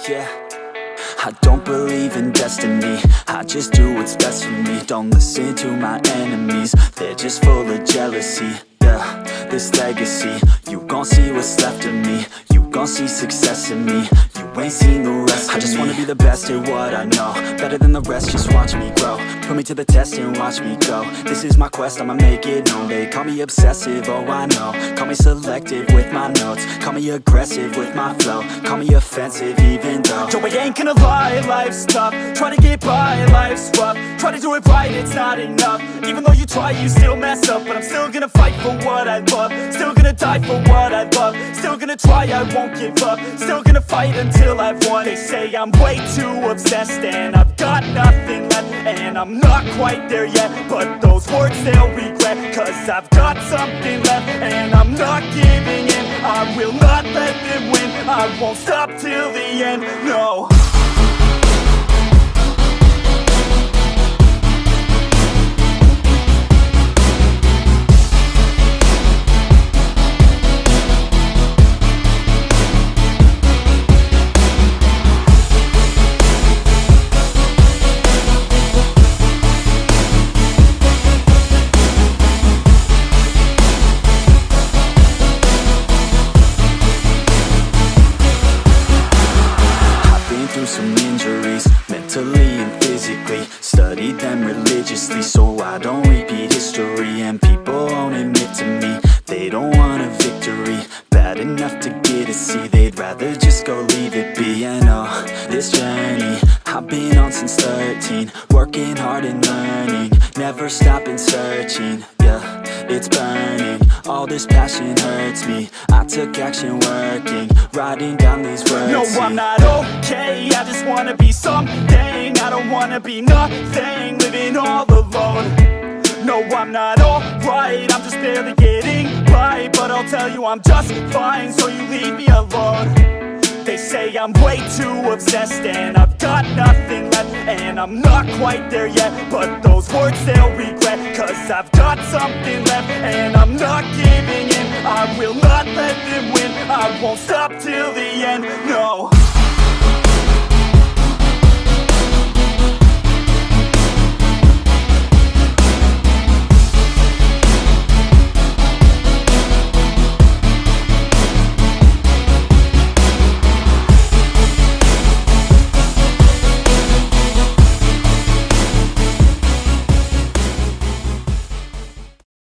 yeah. I don't believe in destiny, I just do what's best for me. Don't listen to my enemies, they're just full of jealousy. Yeah, this legacy, you gon' see what's left of me. You gon' see success in me, you ain't seen the rest of me. I just wanna be the best at what I know, better than the rest, just watch me grow. Put me to the test and watch me go. This is my quest, I'ma make it known. They call me obsessive, oh I know. Call me selective with my notes, call me aggressive with my flow, call me offensive even though Joe, I ain't gonna lie, life's tough. Try to get by, life's rough. Try to do it right, it's not enough. Even though you try, you still mess up. But I'm still gonna fight for what I love, still gonna die for what I love, still gonna try, I won't give up, still gonna fight until I've won. They say I'm way too obsessed and I've got nothing left, and I'm not quite there yet, but those words they'll regret, cause I've got something left and I'm not giving in. I will not let them win, I won't stop till the end, no. Through some injuries, mentally and physically. Studied them religiously so I don't repeat history. And people won't admit to me they don't want a victory bad enough to get a C. They'd rather just go leave it be. I know this journey I've been on since 13, working hard and learning, never stopping searching. Yeah, it's burning, all this passion hurts me. I took action working, writing down these words. No, I'm not okay, I just wanna be something. I don't wanna be nothing, living all alone. No, I'm not alright, I'm just barely getting by. But I'll tell you I'm just fine, so you leave me alone. They say I'm way too obsessed and I've got nothing left, and I'm not quite there yet, but those words they'll regret, cause I've got something left and I'm not giving in. I will not let them win, I won't stop till the end, no.